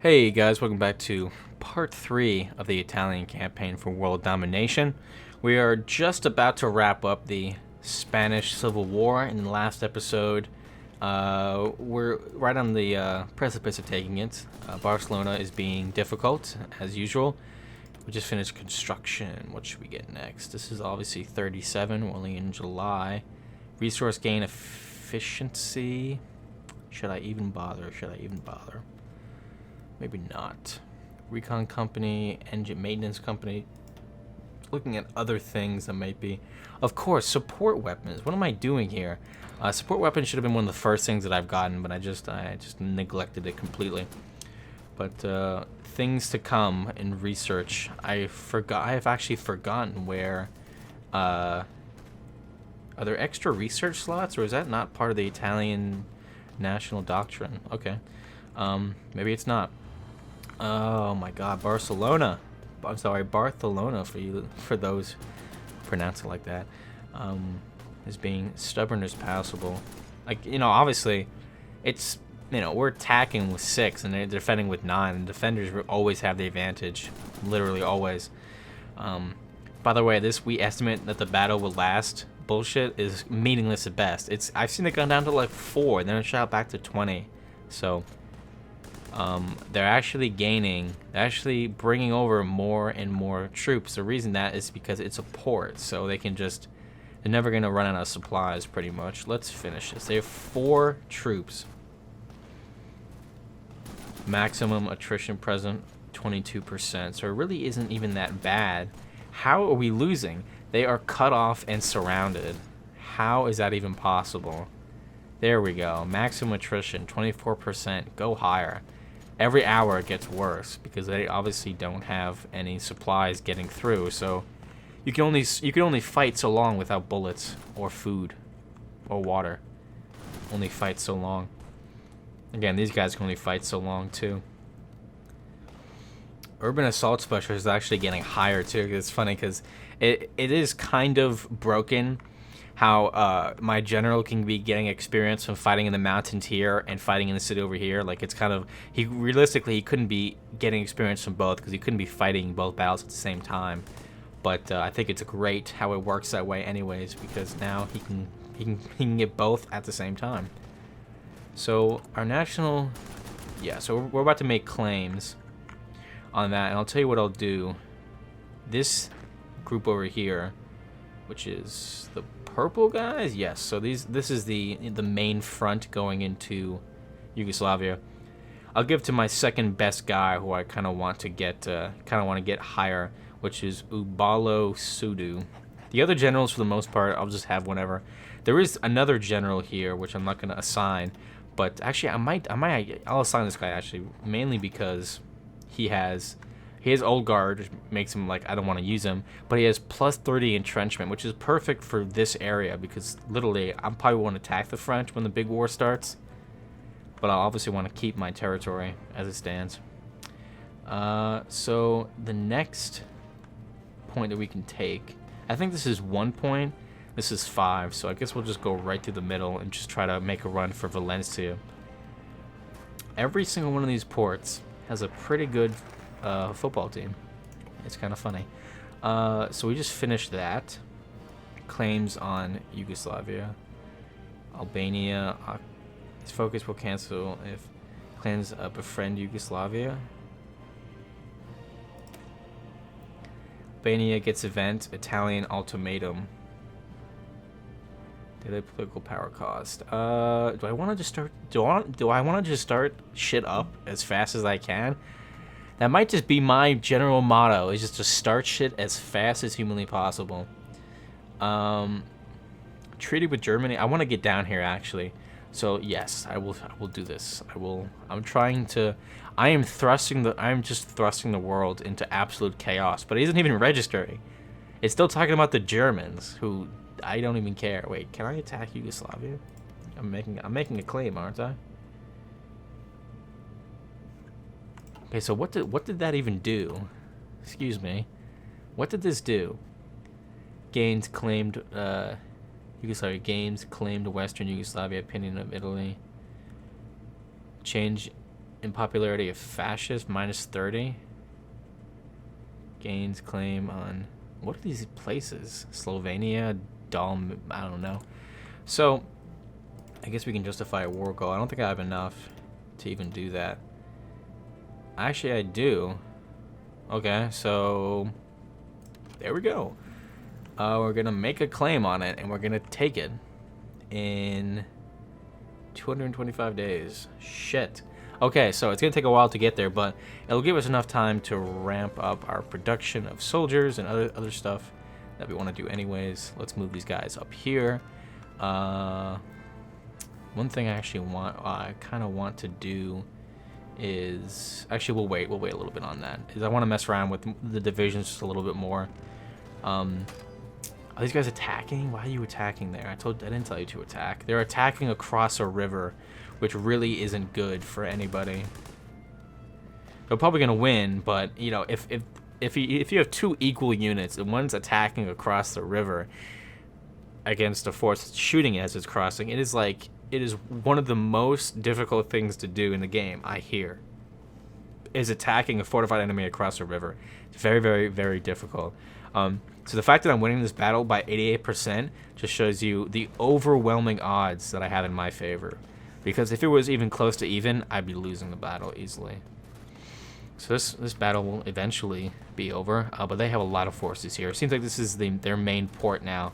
Hey guys, welcome back to part 3 of the Italian campaign for world domination. We are just about to wrap up the Spanish Civil War. In the last episode, we're right on the precipice of taking it. Barcelona is being difficult, as usual. We just finished construction. What should we get next? This is obviously 37, we're only in July. Resource gain efficiency. Should I even bother? Maybe not. Recon company, engine maintenance company. Looking at other things that might be. Of course, support weapons. What am I doing here? Support weapons should have been one of the first things that I've gotten, but I just neglected it completely. But things to come in research. I have actually forgotten where. Are there extra research slots, or is that not part of the Italian national doctrine? Okay. Maybe it's not. Oh my God, Barcelona. I'm sorry, Barcelona for those who pronounce it like that. Is being stubborn as possible. Like, obviously, it's, we're attacking with 6 and they're defending with 9. And defenders always have the advantage, literally always. By the way, we estimate that the battle will last. Bullshit is meaningless at best. I've seen it go down to like 4, and then it shot back to 20. So. They're actually bringing over more and more troops. The reason that is because it's a port, so they're never going to run out of supplies, pretty much. Let's finish this. They have 4 troops. Maximum attrition present, 22%, so it really isn't even that bad. How are we losing? They are cut off and surrounded. How is that even possible? There we go. Maximum attrition, 24%. Go higher. Every hour it gets worse because they obviously don't have any supplies getting through. So you can only fight so long without bullets or food or water. Only fight so long. Again, these guys can only fight so long too. Urban assault specialist is actually getting higher too. It's funny because it is kind of broken. How my general can be getting experience from fighting in the mountains here and fighting in the city over here. Like, it's kind of, realistically he couldn't be getting experience from both because he couldn't be fighting both battles at the same time. But I think it's great how it works that way anyways, because now he can get both at the same time. So our national, so we're about to make claims on that, and I'll tell you what I'll do. This group over here, which is the purple guys, yes. So this is the main front going into Yugoslavia. I'll give to my second best guy, who I kind of want to get higher, which is Ubalo Sudu. The other generals, for the most part, I'll just have whenever. There is another general here, which I'm not going to assign, but actually I'll assign this guy actually, mainly because he has old guard, which makes him like I don't want to use him, but he has plus 30 entrenchment, which is perfect for this area because literally I probably won't attack the French when the big war starts, but I'll obviously want to keep my territory as it stands. So the next point that we can take, I think this is 1 point, this is 5, so I guess we'll just go right through the middle and just try to make a run for Valencia. Every single one of these ports has a pretty good football team. It's kind of funny. So we just finished that. Claims on Yugoslavia. Albania. Its focus will cancel if clans befriend Yugoslavia. Albania gets event. Italian ultimatum. Daily political power cost. Do I want to just start? Do I want to just start shit up as fast as I can? That might just be my general motto, is just to start shit as fast as humanly possible. Treaty with Germany. I want to get down here, actually. So, yes, I will do this. I'm just thrusting the world into absolute chaos. But it isn't even registering. It's still talking about the Germans, who I don't even care. Wait, can I attack Yugoslavia? I'm making a claim, aren't I? Okay, so what did that even do? Excuse me. What did this do? Gains claimed Yugoslavia. Games claimed Western Yugoslavia. Opinion of Italy. Change in popularity of fascist, minus 30. Gains claim on... What are these places? Slovenia, I don't know. So, I guess we can justify a war goal. I don't think I have enough to even do that. Actually, I do. Okay, so... There we go. We're going to make a claim on it, and we're going to take it in 225 days. Shit. Okay, so it's going to take a while to get there, but it'll give us enough time to ramp up our production of soldiers and other stuff that we want to do anyways. Let's move these guys up here. One thing I kind of want to do is... Actually, we'll wait a little bit on that. Is I want to mess around with the divisions just a little bit more. Are these guys attacking? Why are you attacking there? I didn't tell you to attack. They're attacking across a river, which really isn't good for anybody. They're probably gonna win, but you know, if you have two equal units and one's attacking across the river against a force that's shooting as it's crossing, it is one of the most difficult things to do in the game. I hear is attacking a fortified enemy across a river. It's very, very, very difficult. So the fact that I'm winning this battle by 88% just shows you the overwhelming odds that I have in my favor. Because if it was even close to even, I'd be losing the battle easily. So this battle will eventually be over, but they have a lot of forces here. It seems like this is their main port now.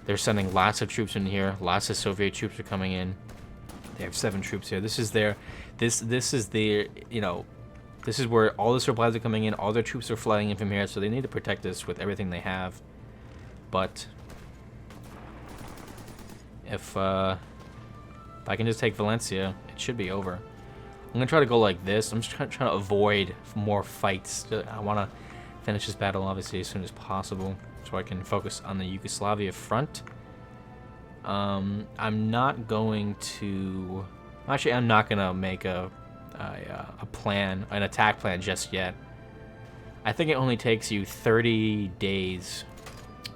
They're sending lots of troops in here. Lots of Soviet troops are coming in. They have 7 troops here. This is their, this is the, you know, this is where all the supplies are coming in. All their troops are flying in from here, so they need to protect us with everything they have. But if I can just take Valencia, it should be over. I'm gonna try to go like this. I'm just trying to avoid more fights. I want to finish this battle obviously as soon as possible, so I can focus on the Yugoslavia front. I'm not going to. Actually, I'm not gonna make a plan, an attack plan just yet. I think it only takes you 30 days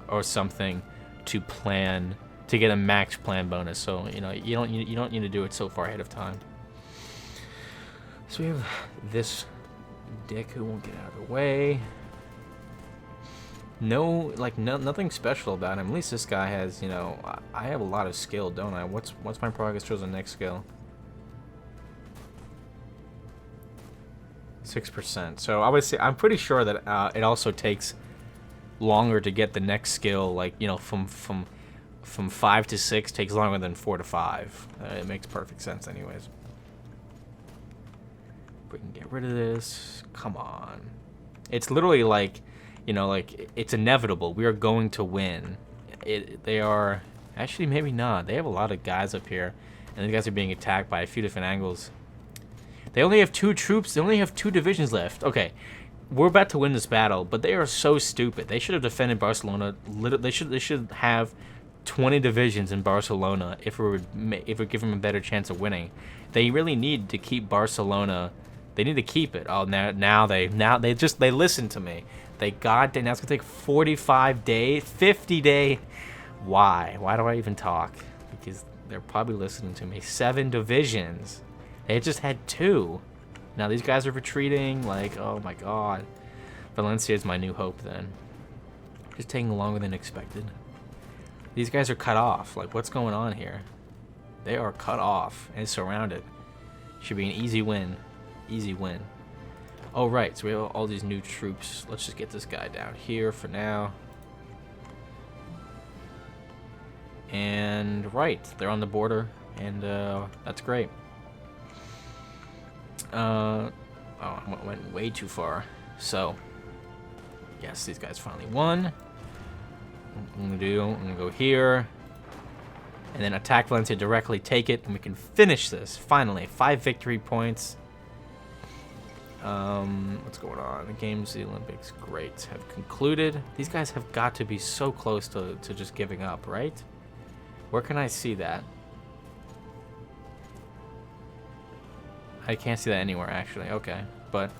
or something to plan to get a max plan bonus. So you know you don't need to do it so far ahead of time. So we have this dick who won't get out of the way. Nothing special about him. At least this guy has, you know, I have a lot of skill, don't I? What's my progress towards the next skill? 6%. So I would say I'm pretty sure that it also takes longer to get the next skill. Like, you know, from 5 to 6 takes longer than 4 to 5. It makes perfect sense, anyways. We can get rid of this. Come on. It's literally like, you know, like it's inevitable. We are going to win. They are actually maybe not. They have a lot of guys up here, and these guys are being attacked by a few different angles. They only have 2 troops. They only have 2 divisions left. Okay, we're about to win this battle, but they are so stupid. They should have defended Barcelona. They should have 20 divisions in Barcelona if we give them a better chance of winning. They really need to keep Barcelona. They need to keep it. Oh, now they listen to me. Now it's gonna take 45 days, 50 days. Why? Why do I even talk? Because they're probably listening to me. 7 divisions. They just had 2. Now these guys are retreating. Like, oh my god. Valencia is my new hope then. Just taking longer than expected. These guys are cut off. Like, what's going on here? They are cut off and surrounded. Should be an easy win. Easy win. Oh, right. So we have all these new troops. Let's just get this guy down here for now. And, right. They're on the border. And, that's great. Oh, I went way too far. So, yes, these guys finally won. I'm gonna go here. And then attack Valencia directly, take it, and we can finish this. Finally, 5 victory points. What's going on? The games, the Olympics, great, have concluded. These guys have got to be so close to just giving up, right? Where can I see that? I can't see that anywhere, actually. Okay, but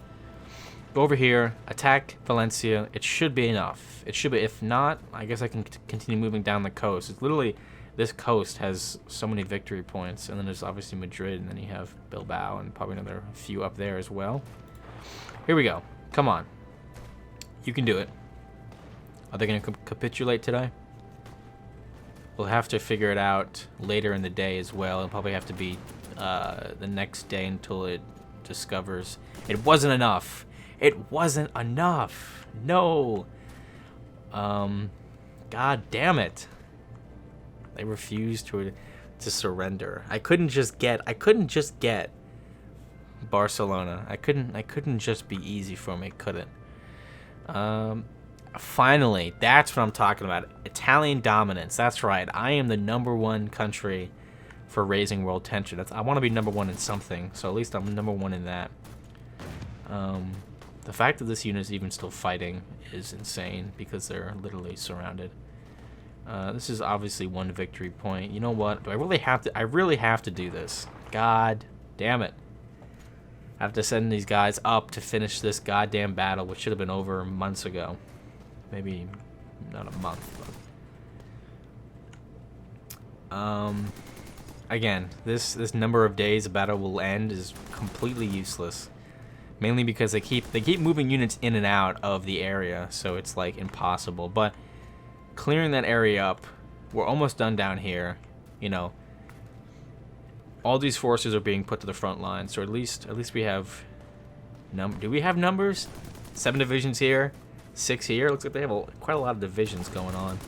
go over here, attack Valencia. It should be enough. It should be. If not, I guess I can continue moving down the coast. It's literally this coast has so many victory points. And then there's obviously Madrid, and then you have Bilbao, and probably another few up there as well. Here we go. Come on. You can do it. Are they going to capitulate today? We'll have to figure it out later in the day as well. It'll probably have to be the next day until it discovers it wasn't enough. It wasn't enough. No. God damn it. They refused to surrender. I couldn't just get Barcelona. I couldn't just be easy for me, could it? Finally, that's what I'm talking about. Italian dominance. That's right. I am the #1 country for raising world tension. I want to be #1 in something, so at least I'm #1 in that. The fact that this unit is even still fighting is insane because they're literally surrounded. This is obviously 1 victory point. You know what? Do I really have to? I really have to do this. God damn it. I have to send these guys up to finish this goddamn battle, which should have been over months ago. Maybe not a month, but again, this number of days the battle will end is completely useless. Mainly because they keep moving units in and out of the area, so it's like impossible. But clearing that area up, we're almost done down here. You know, all these forces are being put to the front line, so at least we have do we have numbers? 7 divisions here, 6 here. Looks like they have quite a lot of divisions going on.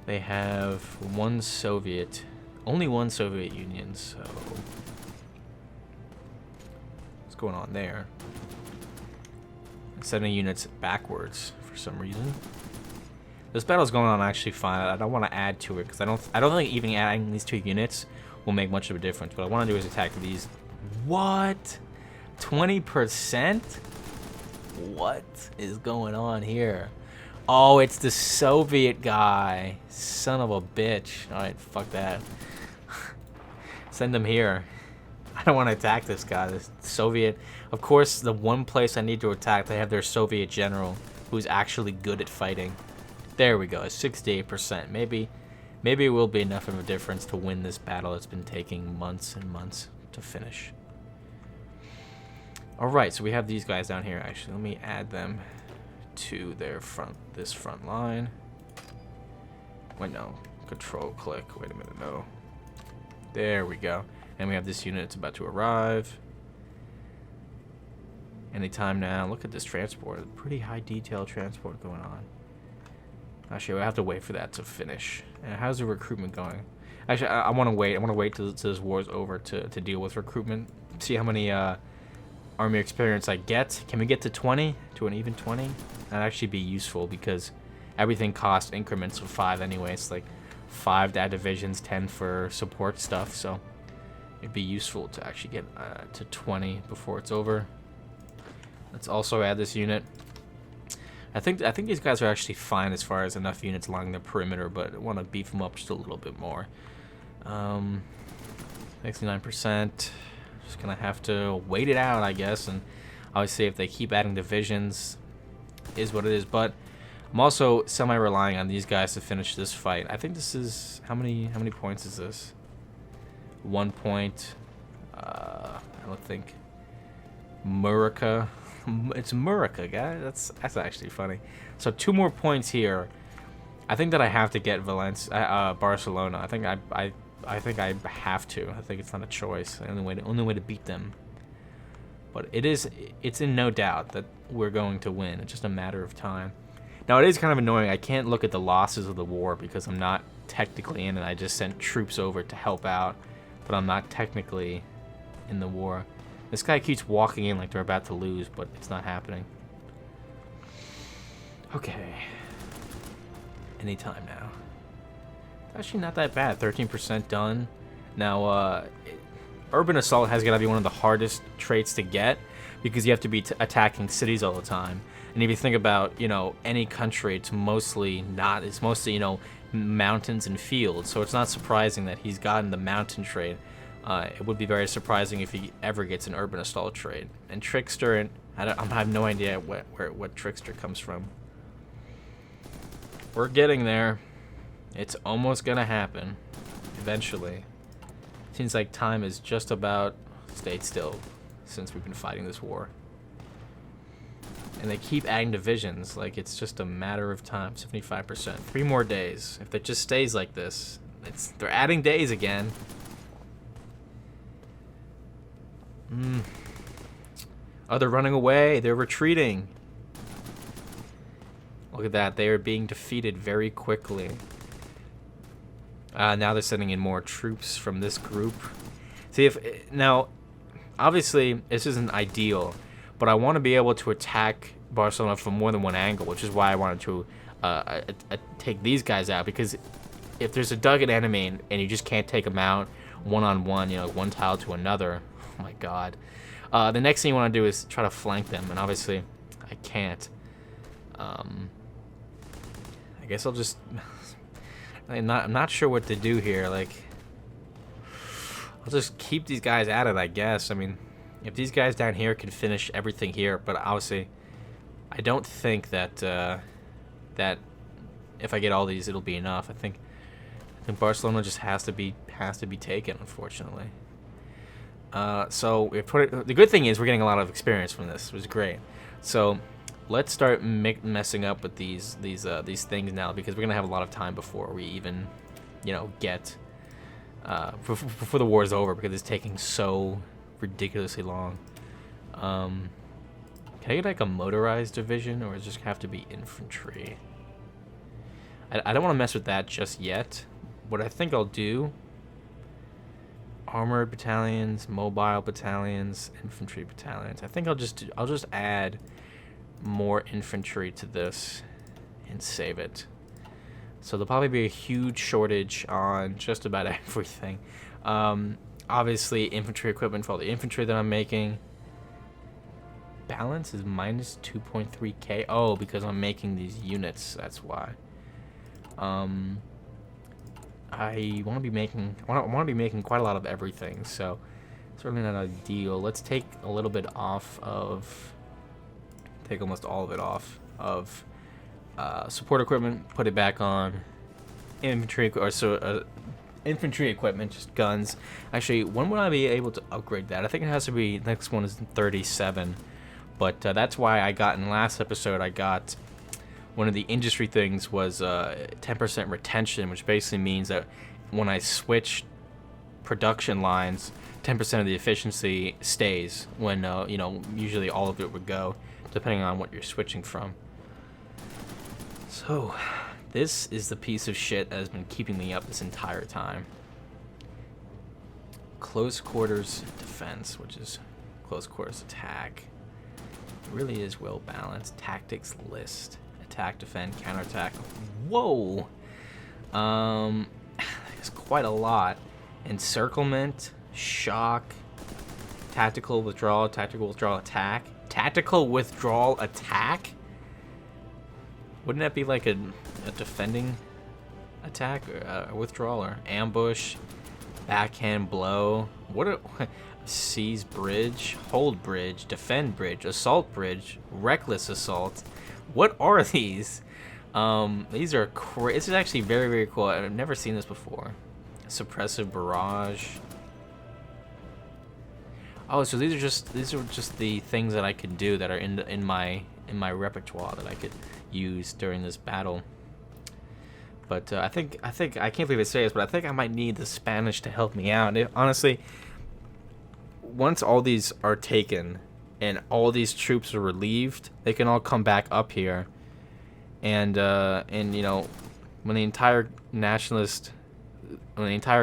They have only one Soviet Union, so what's going on there? Sending units backwards for some reason. This battle's going on actually fine. I don't want to add to it because I don't think even adding these 2 units will make much of a difference. What I want to do is attack these. What? 20%? What is going on here? Oh, it's the Soviet guy. Son of a bitch. Alright, fuck that. Send him here. I don't want to attack this guy. This Soviet. Of course, the one place I need to attack, they have their Soviet general who's actually good at fighting. There we go. 68%. Maybe it will be enough of a difference to win this battle. It's been taking months and months to finish. Alright, so we have these guys down here. Actually, let me add them to this front line. Wait, no. Control click. Wait a minute, no. There we go. And we have this unit that's about to arrive. Anytime now. Look at this transport. Pretty high detail transport going on. Actually, I have to wait for that to finish. How's the recruitment going? Actually, I want to wait. I want to wait till this war is over to deal with recruitment. See how many army experience I get. Can we get to 20? To an even 20? That'd actually be useful because everything costs increments of 5 anyway. It's like 5 to add divisions, 10 for support stuff. So it'd be useful to actually get to 20 before it's over. Let's also add this unit. I think these guys are actually fine as far as enough units along the perimeter, but I want to beef them up just a little bit more. 69%. Just gonna have to wait it out, I guess, and obviously if they keep adding divisions, is what it is. But I'm also semi-relying on these guys to finish this fight. I think this is how many points is this? 1 point. I don't think. Murica. It's Murica, guys. That's actually funny. So 2 more points here. I think that I have to get Barcelona. I think I have to. I think it's not a choice. The only way to beat them. But it's in no doubt that we're going to win. It's just a matter of time. Now it is kind of annoying. I can't look at the losses of the war because I'm not technically in it. I just sent troops over to help out, but I'm not technically in the war. This guy keeps walking in like they're about to lose, but it's not happening. Okay. Anytime now. It's actually not that bad. 13% done. Now, urban assault has got to be one of the hardest traits to get because you have to be attacking cities all the time. And if you think about, any country, it's mostly, mountains and fields. So it's not surprising that he's gotten the mountain trait. It would be very surprising if he ever gets an urban assault trait. And Trickster, and I have no idea what Trickster comes from. We're getting there. It's almost gonna happen. Eventually. Seems like time is just about stayed still since we've been fighting this war. And they keep adding divisions, like it's just a matter of time. 75%. 3 more days. If it just stays like this, they're adding days again. Oh, they're running away. They're retreating. Look at that. They are being defeated very quickly. Now they're sending in more troops from this group. See, now, obviously, this isn't ideal, but I want to be able to attack Barcelona from more than one angle, which is why I wanted to take these guys out, because if there's a dug enemy and you just can't take them out one-on-one, you know, one tile to another, oh my god. The next thing you want to do is try to flank them, and obviously, I can't. I guess I'll just... I'm not sure what to do here. Like, I'll just keep these guys at it, I guess. I mean, if these guys down here can finish everything here, but obviously, I don't think that that if I get all these, it'll be enough. I think Barcelona just has to be taken, unfortunately. So the good thing is we're getting a lot of experience from this, which is great. So let's start messing up with these things now, because we're gonna have a lot of time before we even, you know, get before the war is over, because it's taking so ridiculously long. Can I get like a motorized division, or does it just have to be infantry? I don't want to mess with that just yet. What I think I'll do: armored battalions, mobile battalions, infantry battalions. I think I'll just add more infantry to this and save it. So there'll probably be a huge shortage on just about everything. Obviously, infantry equipment for all the infantry that I'm making. Balance is minus 2.3k. Oh, because I'm making these units. That's why. I want to be making quite a lot of everything. So certainly not ideal. Let's take a little bit off of. Take almost all of it off of support equipment. Put it back on infantry infantry equipment, just guns. Actually, when would I be able to upgrade that? I think it has to be, next one is 37. But that's why I got in last episode, I got one of the industry things was 10% retention, which basically means that when I switch production lines, 10% of the efficiency stays when, you know, usually all of it would go, depending on what you're switching from. So, this is the piece of shit that has been keeping me up this entire time. Close quarters defense, which is close quarters attack. It really is well balanced. Tactics list. Attack, defend, counterattack. Whoa! There's quite a lot. Encirclement, shock, tactical withdrawal, attack. Tactical withdrawal attack? Wouldn't that be like a defending attack, or a withdrawal, or ambush, backhand blow? What a seize bridge, hold bridge, defend bridge, assault bridge, reckless assault. What are these? These are this is actually very, very cool. I've never seen this before. Suppressive barrage. Oh, so these are just the things that I could do that are in my repertoire that I could use during this battle. But I think I can't believe I say this, but I think I might need the Spanish to help me out. Honestly, once all these are taken and all these troops are relieved, they can all come back up here, and you know, when the entire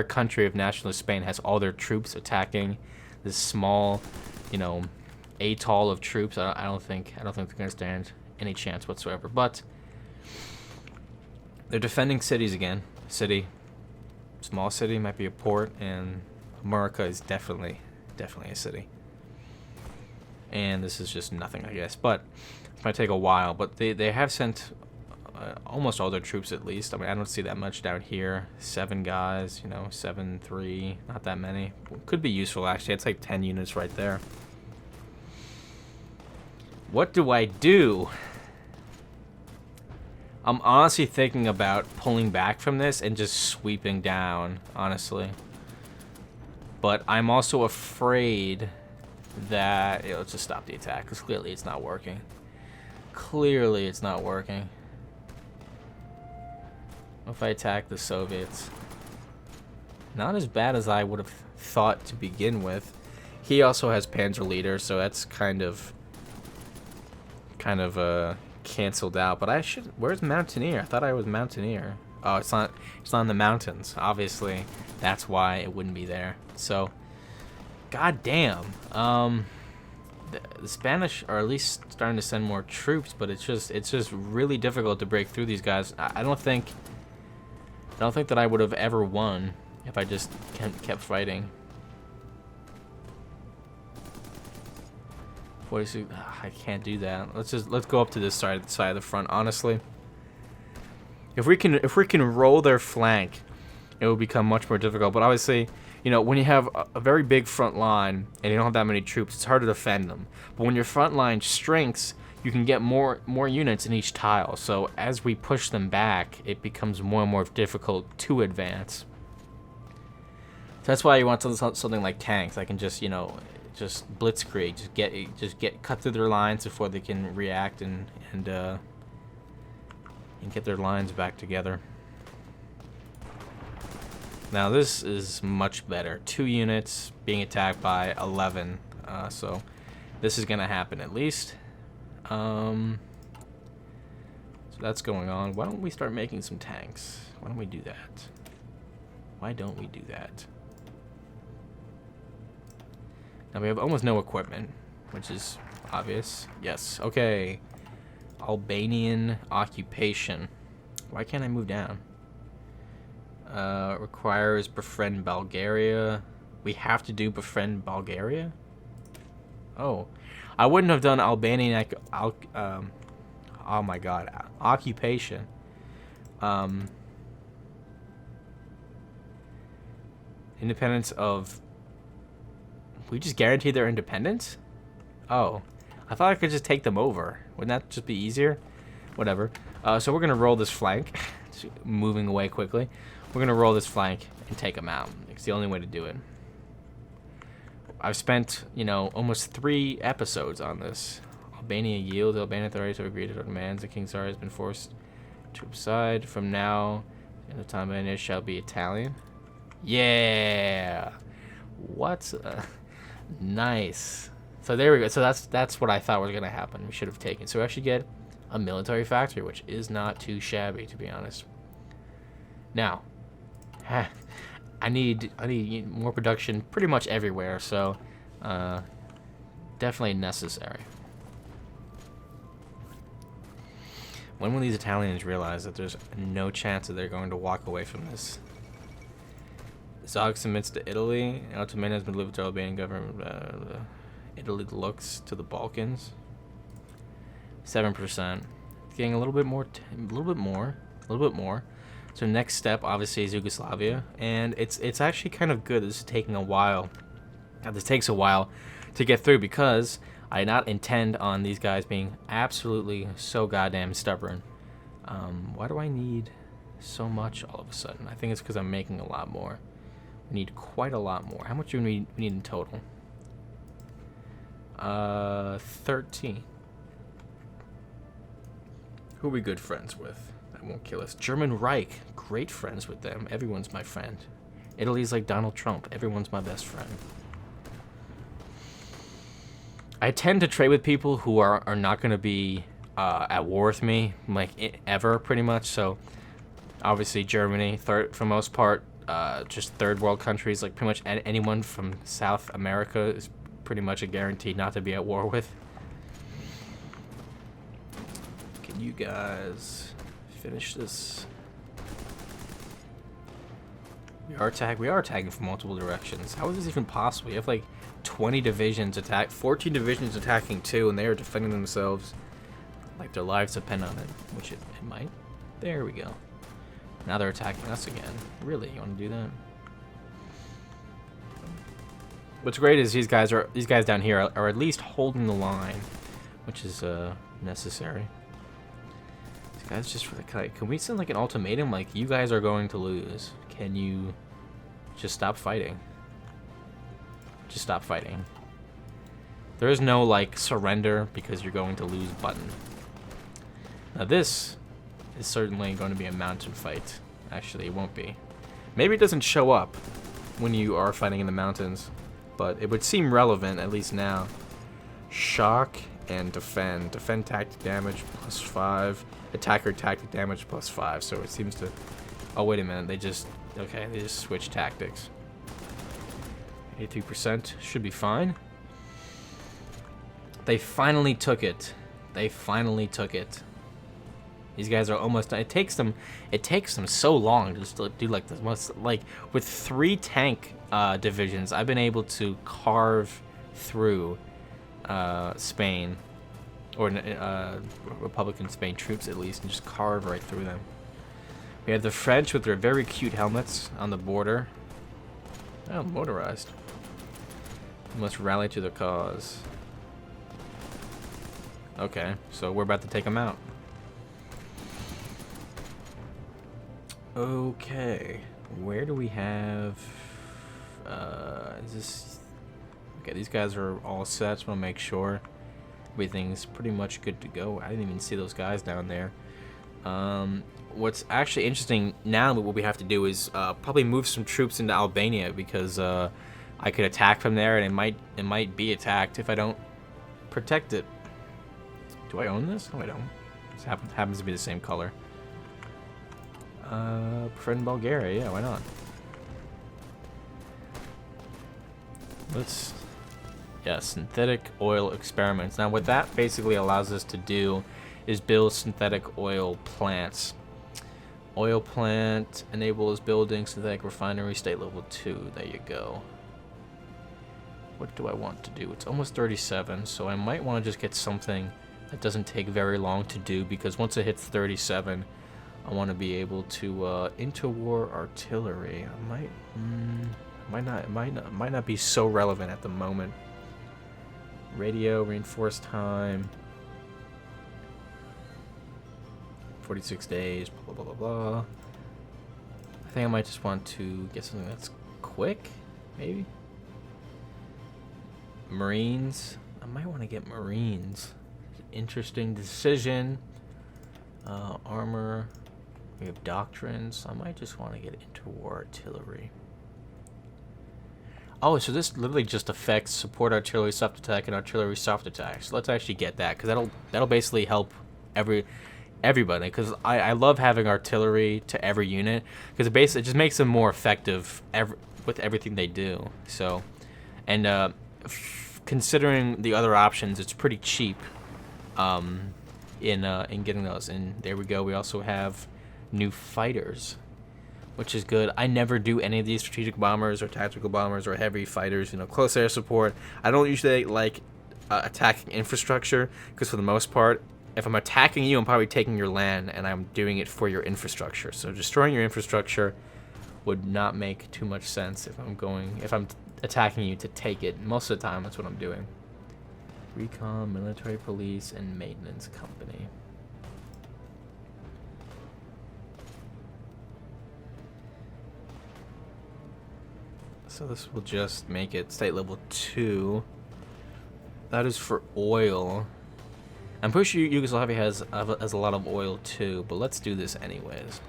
country of nationalist Spain has all their troops attacking this small, you know, atoll of troops, I don't think they're gonna stand any chance whatsoever. But they're defending cities again. Small city, might be a port, and America is definitely a city. And this is just nothing, I guess. But it might take a while. But they have sent almost all their troops, at least. I mean, I don't see that much down here. 7 guys, you know, 7, 3, not that many. Could be useful, actually. It's like 10 units right there. What do I do? I'm honestly thinking about pulling back from this and just sweeping down, honestly. But I'm also afraid that... Yeah, let's just stop the attack, because clearly it's not working. Clearly it's not working. What if I attack the Soviets? Not as bad as I would have thought to begin with. He also has Panzer Leader, so that's kind of canceled out. But I should... Where's Mountaineer? I thought I was Mountaineer. Oh, it's not in the mountains. Obviously, that's why it wouldn't be there. So, god damn. The Spanish are at least starting to send more troops, but it's just really difficult to break through these guys. I don't think that I would have ever won if I just kept fighting. 46. I can't do that. Let's go up to this side of the front. Honestly, if we can roll their flank, it will become much more difficult. But obviously, you know, when you have a very big front line and you don't have that many troops, it's hard to defend them. But when your front line shrinks, you can get more units in each tile. So as we push them back, it becomes more and more difficult to advance. So that's why you want something like tanks. I can just, you know, just blitzkrieg, just get cut through their lines before they can react and get their lines back together. Now this is much better. 2 units being attacked by 11. So this is gonna happen at least. So that's going on. Why don't we start making some tanks? Why don't we do that? Why don't we do that? Now we have almost no equipment, which is obvious. Yes, okay. Albanian occupation. Why can't I move down? Requires befriend Bulgaria. We have to do befriend Bulgaria? Oh. I wouldn't have done Albanian oh my god. Occupation. Independence of... We just guaranteed their independence? Oh. I thought I could just take them over. Wouldn't that just be easier? Whatever. So we're going to roll this flank. Moving away quickly. We're going to roll this flank and take them out. It's the only way to do it. I've spent, you know, almost 3 episodes on this. Albania yields. Albanian authorities have agreed to our demands. The King Tsar has been forced to subside. From now, in the time Albania shall be Italian. Yeah! What? Nice. So there we go. So that's what I thought was going to happen. We should have taken. So we actually get a military factory, which is not too shabby, to be honest. Now, I need more production pretty much everywhere, so definitely necessary. When will these Italians realize that there's no chance that they're going to walk away from this? Zog submits to Italy. Ottoman has been delivered to Albanian government. Italy looks to the Balkans. 7%. Getting a little bit more. So next step, obviously, is Yugoslavia, and it's actually kind of good. This is taking a while. This takes a while to get through because I did not intend on these guys being absolutely so goddamn stubborn. Why do I need so much all of a sudden? I think it's because I'm making a lot more. We need quite a lot more. How much do we need in total? 13. Who are we good friends with? That won't kill us. German Reich. Great friends with them. Everyone's my friend. Italy's like Donald Trump. Everyone's my best friend. I tend to trade with people who are not going to be at war with me, like ever, pretty much. So, obviously, Germany, for most part, just third world countries, like pretty much anyone from South America is pretty much a guarantee not to be at war with. Can you guys finish this? We are attacking from multiple directions. How is this even possible? We have like 20 divisions 14 divisions attacking 2, and they are defending themselves like their lives depend on it, which it might. There we go. Now they're attacking us again. Really, you want to do that? What's great is these guys down here are at least holding the line, which is necessary. These Guys, just can we send like an ultimatum? Like, you guys are going to lose. Can you just stop fighting? Just stop fighting. There is no like surrender because you're going to lose button. Now this is certainly going to be a mountain fight. Actually, it won't be. Maybe it doesn't show up when you are fighting in the mountains, but it would seem relevant at least now. Shock and defend. Defend tactic damage +5. Attacker tactic damage +5. So it seems to... Oh, wait a minute. They just switch tactics. 83% should be fine. They finally took it. They finally took it. These guys are almost done. It takes them so long just to do like this. Like with 3 tank divisions, I've been able to carve through Spain, or Republican Spain troops at least, and just carve right through them. We have the French with their very cute helmets on the border. Oh, motorized. Must rally to the cause. Okay, so we're about to take them out. Okay, where do we have... is this... Okay, these guys are all set. Just want to make sure everything's pretty much good to go. I didn't even see those guys down there. What's actually interesting now, what we have to do is probably move some troops into Albania, because I could attack from there, and it might be attacked if I don't protect it. Do I own this? No, I don't. This happens to be the same color. Friend Bulgaria, yeah, why not? Let's... Yeah, synthetic oil experiments. Now, what that basically allows us to do is build synthetic oil plants. Oil plant enables building synthetic refinery, state level 2. There you go. What do I want to do? It's almost 37, so I might want to just get something that doesn't take very long to do, because once it hits 37, I want to be able to interwar artillery. Might not be so relevant at the moment. Radio reinforced time. 46 days. Blah blah blah blah blah. I think I might just want to get something that's quick, maybe. Marines. I might want to get Marines. Interesting decision. Armor. We have doctrines. I might just want to get interwar artillery. Oh, so this literally just affects support artillery soft attack and artillery soft attack. So let's actually get that, because that'll basically help everybody. Because I love having artillery to every unit, because it just makes them more effective with everything they do. So, and considering the other options, it's pretty cheap in getting those. And there we go. We also have new fighters, which is good. I never do any of these strategic bombers or tactical bombers or heavy fighters, close air support. I don't usually like attacking infrastructure, because for the most part, if I'm attacking you, I'm probably taking your land, and I'm doing it for your infrastructure. So destroying your infrastructure would not make too much sense if I'm attacking you to take it. Most of the time, that's what I'm doing. Recon, military police, and maintenance company. So this will just make it state level 2. That is for oil. I'm pretty sure Yugoslavia has a lot of oil too, but let's do this anyways.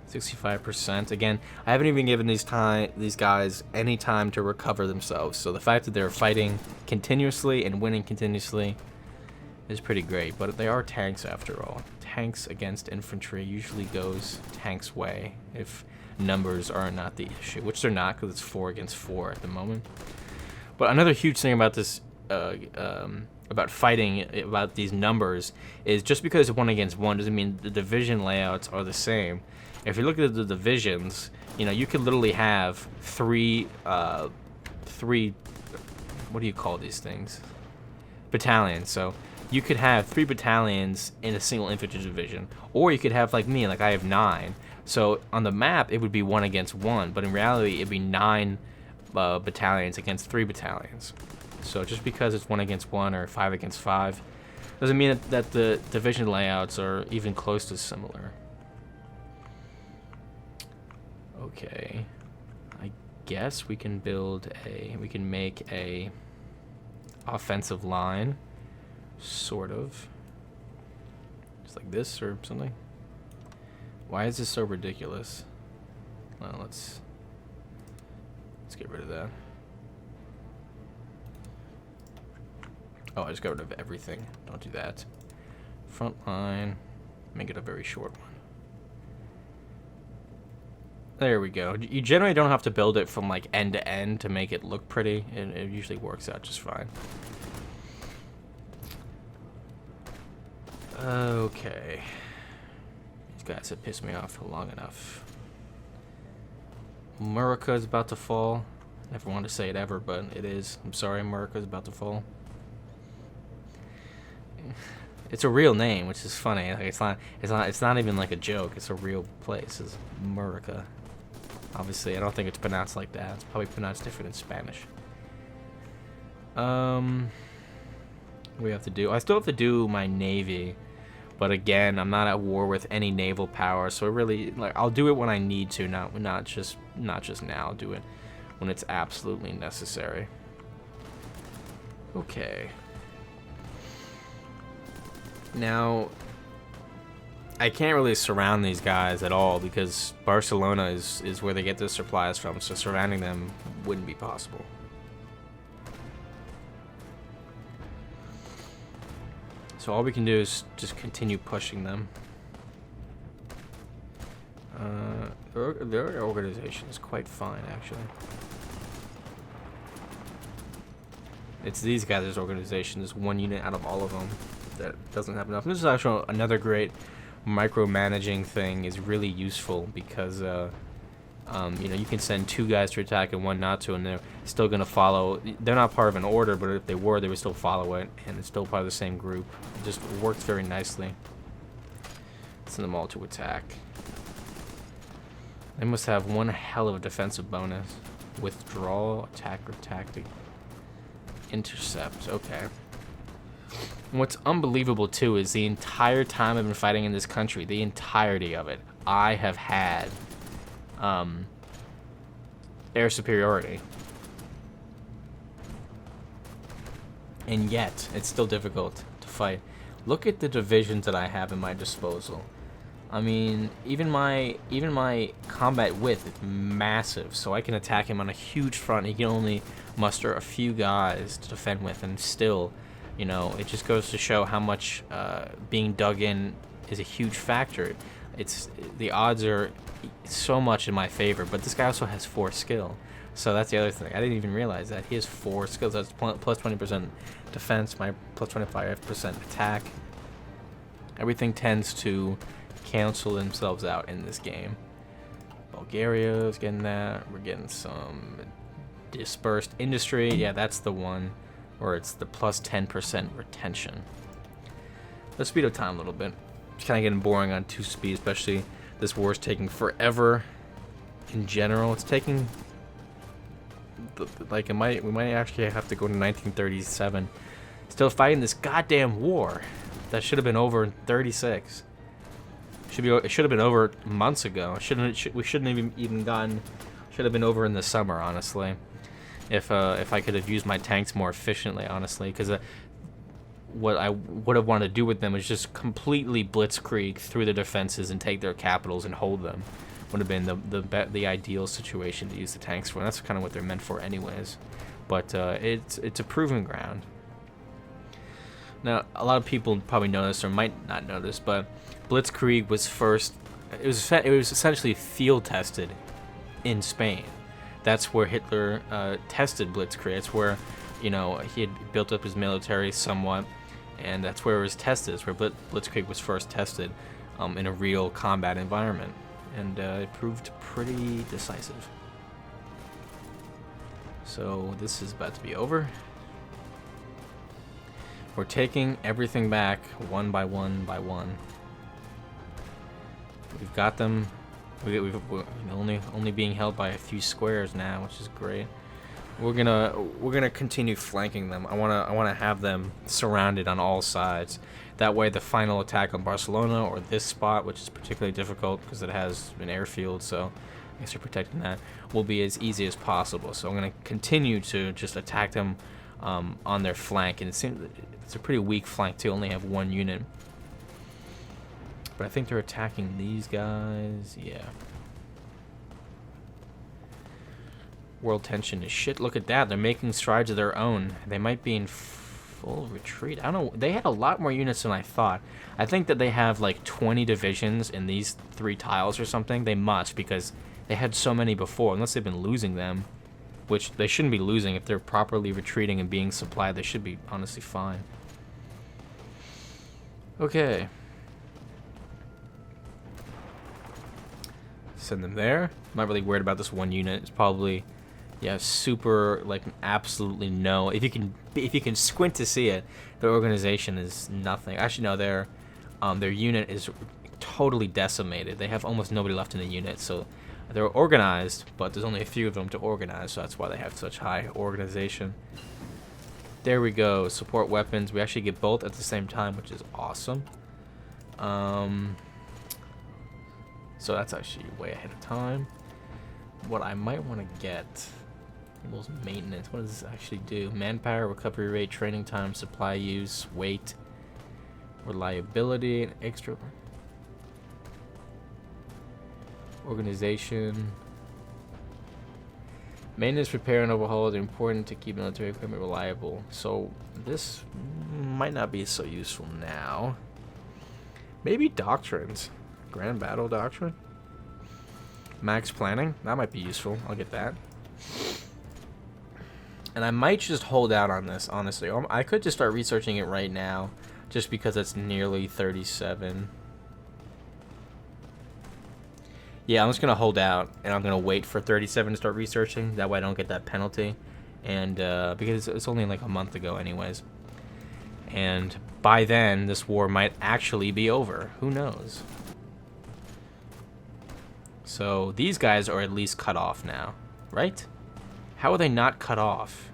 65%. Again, I haven't even given these guys any time to recover themselves. So the fact that they're fighting continuously and winning continuously is pretty great. But they are tanks after all. Tanks against infantry usually goes tanks' way if numbers are not the issue, which they're not, because it's 4 against 4 at the moment. But another huge thing about this, about fighting, about these numbers, is just because it's 1 against 1 doesn't mean the division layouts are the same. If you look at the divisions, you could literally have three, what do you call these things? Battalions. So you could have 3 battalions in a single infantry division, or you could have, like me, like I have 9. So on the map it would be 1 against 1, but in reality it'd be 9 battalions against 3 battalions. So just because it's 1 against 1 or 5 against 5 Doesn't mean that the division layouts are even close to similar. Okay, I guess we can make a offensive line, sort of. Just like this or something. Why is this so ridiculous? Well, let's get rid of that. Oh, I just got rid of everything. Don't do that. Frontline. Make it a very short one. There we go. You generally don't have to build it from like end to end to make it look pretty. It usually works out just fine. Okay. These guys have pissed me off for long enough. America is about to fall. Never wanted to say it ever, but it is. I'm sorry, America is about to fall. It's a real name, which is funny. Like it's not even like a joke. It's a real place. It's America. Obviously, I don't think it's pronounced like that. It's probably pronounced different in Spanish. What do we have to do? I still have to do my navy, but again, I'm not at war with any naval power, so really, like, I'll do it when I need to, not just now. I'll do it when it's absolutely necessary. Okay. Now, I can't really surround these guys at all because Barcelona is where they get their supplies from, so surrounding them wouldn't be possible. So all we can do is just continue pushing them. Their organization is quite fine, actually. It's these guys' organization. There's one unit out of all of them that doesn't have enough. This is actually another great micromanaging thing. Is really useful because you know, you can send 2 guys to attack and 1 not to, and they're still gonna follow. They're not part of an order, but if they were, they would still follow it, and it's still part of the same group. It just works very nicely. Send them all to attack. They must have one hell of a defensive bonus. Withdrawal, attack, or tactic. Intercept, okay. And what's unbelievable too is the entire time I've been fighting in this country, the entirety of it, I have had air superiority. And yet, it's still difficult to fight. Look at the divisions that I have at my disposal. I mean, even my combat width is massive, so I can attack him on a huge front. He can only muster a few guys to defend with, and still, you know, it just goes to show how much being dug in is a huge factor. The odds are so much in my favor, but this guy also has 4 skill. So that's the other thing. I didn't even realize that. He has 4 skills. That's plus 20% defense, my plus 25% attack. Everything tends to cancel themselves out in this game. Bulgaria is getting that. We're getting some dispersed industry. Yeah, that's the one where it's the plus 10% retention. Let's speed up time a little bit. It's kind of getting boring on 2 speed, especially this war is taking forever in general. It's taking like we might actually have to go to 1937 still fighting this goddamn war that should have been over in 36. It should have been over months ago. We shouldn't have even gotten. Should have been over in the summer, honestly. If I could have used my tanks more efficiently, honestly, because what I would have wanted to do with them is just completely blitzkrieg through the defenses and take their capitals and hold them. Would have been the ideal situation to use the tanks for. And that's kind of what they're meant for, anyways. But it's a proving ground. Now, a lot of people probably know this or might not know this, but blitzkrieg was first. It was essentially field tested in Spain. That's where Hitler tested blitzkrieg. That's where, you know, he had built up his military somewhat, and that's where it was tested. It's where blitzkrieg was first tested in a real combat environment, and it proved pretty decisive. So this is about to be over. We're taking everything back one by one by one. We've got them. We're only being held by a few squares now, which is great. we're gonna continue flanking them. I wanna have them surrounded on all sides. That way, the final attack on Barcelona or this spot, which is particularly difficult because it has an airfield, so I guess we're protecting that, will be as easy as possible. So I'm gonna continue to just attack them on their flank, and it seems it's a pretty weak flank to only have one unit. But I think they're attacking these guys. Yeah. World tension is shit. Look at that. They're making strides of their own. They might be in full retreat. I don't know. They had a lot more units than I thought. I think that they have like 20 divisions in these 3 tiles or something. They must, because they had so many before, unless they've been losing them, which they shouldn't be losing. If they're properly retreating and being supplied, they should be honestly fine. Okay. Send them there. I'm not really worried about this one unit. It's probably, yeah, super, like, absolutely no. If you can squint to see it, their organization is nothing. Actually, no, their unit is totally decimated. They have almost nobody left in the unit, so they're organized, but there's only a few of them to organize, so that's why they have such high organization. There we go. Support weapons. We actually get both at the same time, which is awesome. So that's actually way ahead of time. What I might want to get, was maintenance. What does this actually do? Manpower, recovery rate, training time, supply use, weight, reliability, and extra organization. Maintenance, repair, and overhaul are important to keep military equipment reliable. So this might not be so useful now. Maybe doctrines. Grand Battle Doctrine? Max Planning? That might be useful. I'll get that. And I might just hold out on this, honestly. I could just start researching it right now, just because it's nearly 37. Yeah, I'm just going to hold out, and I'm going to wait for 37 to start researching. That way I don't get that penalty. And because it's only like a month ago anyways. And by then, this war might actually be over. Who knows? So these guys are at least cut off now, right? How are they not cut off?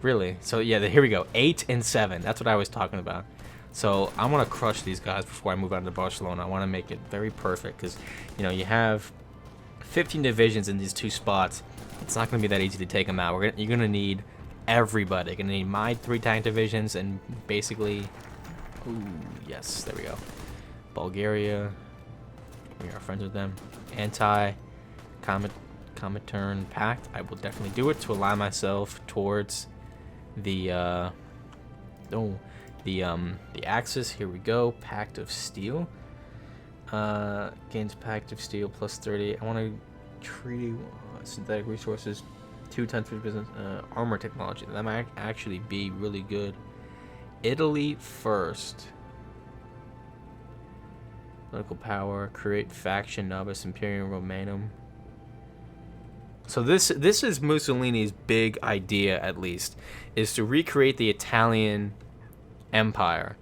Really? So yeah, here we go. 8 and 7. That's what I was talking about. So I want to crush these guys before I move on to Barcelona. I want to make it very perfect because, you know, you have 15 divisions in these 2 spots. It's not going to be that easy to take them out. You're going to need everybody. You're going to need my 3 tank divisions and basically... Ooh, yes, there we go. Bulgaria... We are friends with them. Anti-Comintern Pact. I will definitely do it to align myself towards the Axis. Here we go. Pact of Steel. Gains Pact of Steel plus 30. I want to treaty synthetic resources. 2 tons for business. Armor technology. That might actually be really good. Italy first. Political power, create faction, Novus Imperium Romanum. So this is Mussolini's big idea, at least, is to recreate the Italian Empire.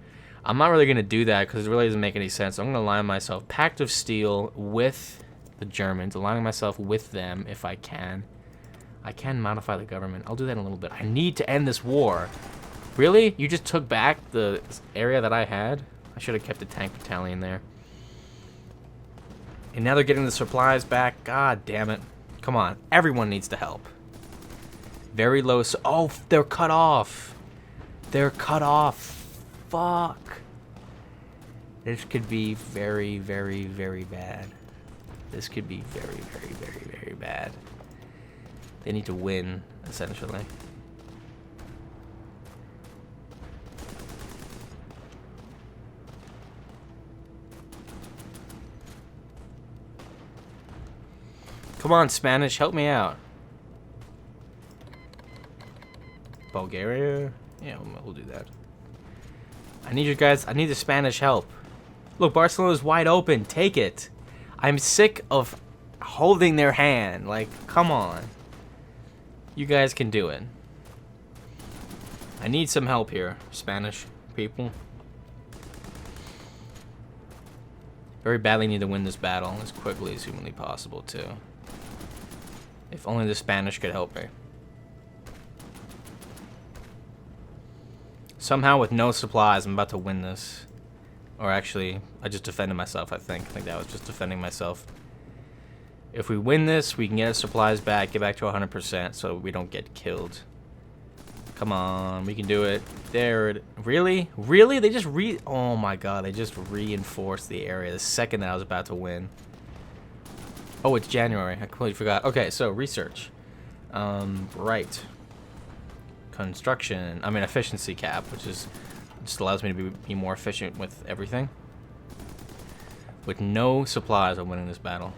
I'm not really going to do that because it really doesn't make any sense. I'm going to align myself, Pact of Steel, with the Germans, aligning myself with them if I can. I can modify the government. I'll do that in a little bit. I need to end this war. Really? You just took back the area that I had? I should have kept the tank battalion there. And now they're getting the supplies back. God damn it. Come on. Everyone needs to help. Very low. Oh, they're cut off. They're cut off. Fuck. This could be very, very, very bad. This could be very, very, very, very bad. They need to win, essentially. Come on, Spanish, help me out. Bulgaria? Yeah, we'll do that. I need you guys, I need the Spanish help. Look, Barcelona's wide open. Take it. I'm sick of holding their hand. Like, come on. You guys can do it. I need some help here, Spanish people. Very badly need to win this battle as quickly as humanly possible, too. If only the Spanish could help me. Somehow with no supplies, I'm about to win this. Or actually, I just defended myself, I think. I think that was just defending myself. If we win this, we can get our supplies back, get back to 100% so we don't get killed. Come on, we can do it. There it... Really? Really? They just Oh my god, they just reinforced the area the second that I was about to win. Oh, it's January. I completely forgot. Okay, so research. Right. Construction. I mean, efficiency cap, which is just allows me to be more efficient with everything. With no supplies, I'm winning this battle.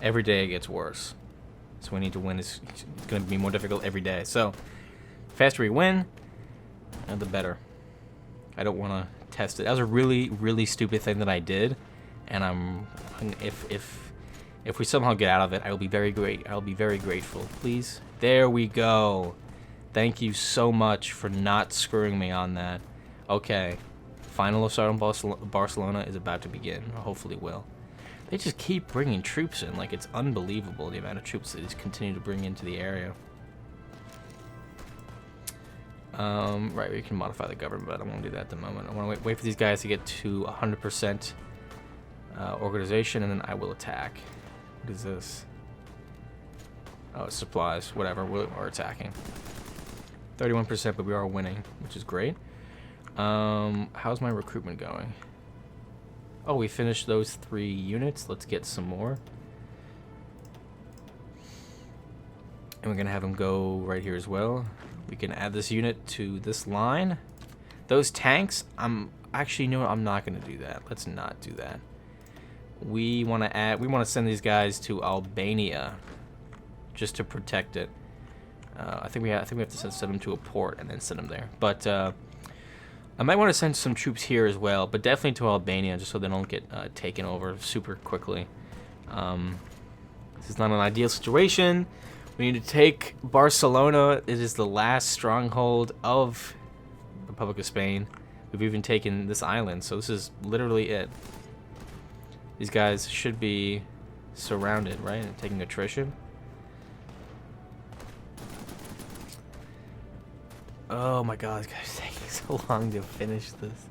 Every day it gets worse. So we need to win. It's going to be more difficult every day. So, faster we win, the better. I don't want to test it. That was a really, really stupid thing that I did. And if we somehow get out of it, I will be very great. I'll be very grateful. Please. There we go. Thank you so much for not screwing me on that. Okay. Final assault on Barcelona is about to begin. Or hopefully will. They just keep bringing troops in. Like, it's unbelievable the amount of troops they just continue to bring into the area. Right, we can modify the government, but I don't want to do that at the moment. I want to wait for these guys to get to 100% organization, and then I will attack. What is this? Oh, it's supplies. Whatever, we're attacking. 31%, but we are winning, which is great. How's my recruitment going? Oh, we finished those 3 units. Let's get some more. And we're going to have them go right here as well. We can add this unit to this line. Those tanks, actually, you know what? I'm not going to do that. Let's not do that. We want to send these guys to Albania just to protect it. I think we have to send them to a port and then send them there. But I might want to send some troops here as well, but definitely to Albania just so they don't get taken over super quickly. This is not an ideal situation. We need to take Barcelona. It is the last stronghold of the Republic of Spain. We've even taken this island, so this is literally it. These guys should be surrounded, right? And taking attrition. Oh my god, this guy's taking so long to finish this.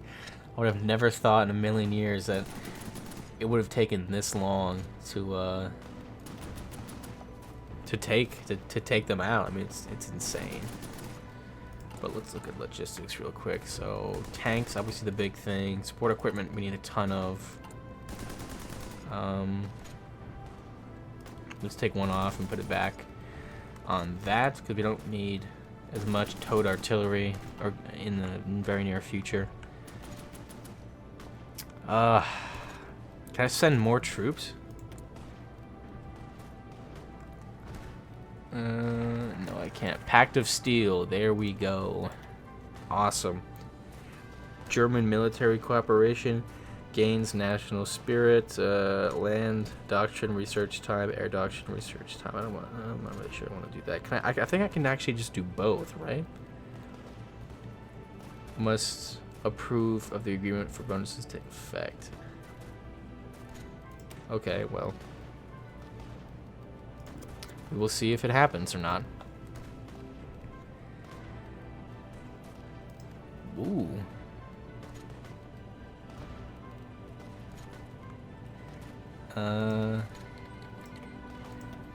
I would have never thought in a million years that it would have taken this long to take them out. I mean, it's insane. But let's look at logistics real quick. So tanks, obviously the big thing. Support equipment, we need a ton of. Let's take one off and put it back on that because we don't need as much towed artillery or in the very near future. Can I send more troops? No, I can't. Pact of Steel. There we go. Awesome. German military cooperation gains national spirit. Land doctrine research time. Air doctrine research time. I'm not really sure I want to do that. I think I can actually just do both, right? Must approve of the agreement for bonuses to take effect. Okay, well. We will see if it happens or not. Ooh.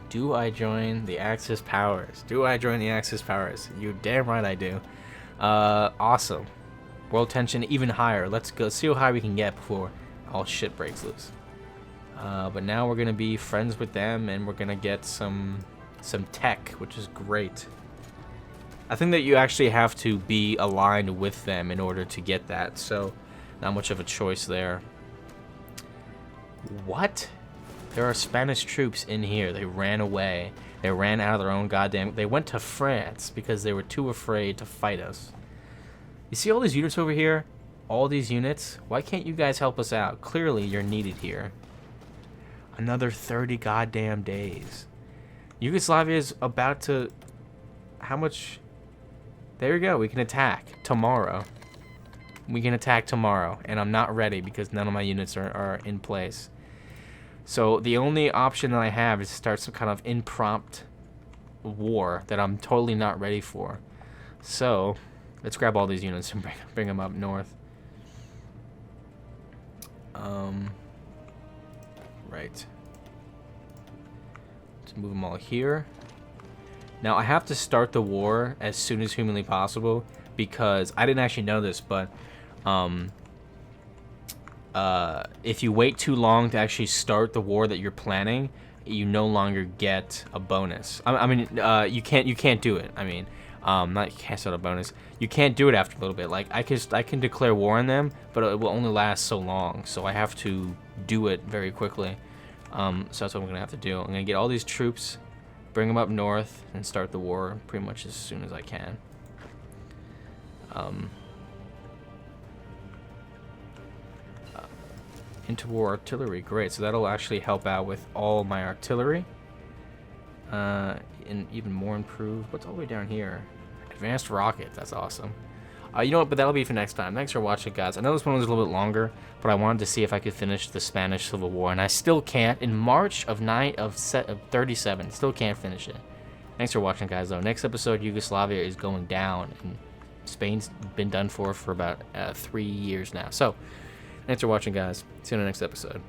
Do I join the Axis powers? Do I join the Axis powers? You damn right I do. Awesome. World tension even higher. Let's go see how high we can get before all shit breaks loose. But now we're gonna be friends with them, and we're gonna get some tech, which is great. I think that you actually have to be aligned with them in order to get that, so not much of a choice there. What? There are Spanish troops in here. They ran away. They ran out of their own goddamn... They went to France because they were too afraid to fight us. You see all these units over here? All these units? Why can't you guys help us out? Clearly, you're needed here. Another 30 goddamn days. Yugoslavia is about to... How much... There we go. We can attack tomorrow. We can attack tomorrow. And I'm not ready because none of my units are in place. So the only option that I have is to start some kind of impromptu war that I'm totally not ready for. So let's grab all these units and bring them up north. Right. Let's move them all here. Now I have to start the war as soon as humanly possible because I didn't actually know this, but if you wait too long to actually start the war that you're planning, you no longer get a bonus. I mean, you can't do it. I mean, not you can't start a bonus. You can't do it after a little bit. Like I can declare war on them, but it will only last so long. So I have to do it very quickly. So that's what I'm gonna have to do. I'm gonna get all these troops, bring them up north, and start the war pretty much as soon as I can. Interwar artillery, great. So that'll actually help out with all my artillery. And even more improved. What's all the way down here? Advanced rocket. That's awesome. You know what? But that'll be for next time. Thanks for watching, guys. I know this one was a little bit longer, but I wanted to see if I could finish the Spanish Civil War, and I still can't. In March of 37, still can't finish it. Thanks for watching, guys. Though next episode, Yugoslavia is going down, and Spain's been done for about 3 years now. So, thanks for watching, guys. See you in the next episode.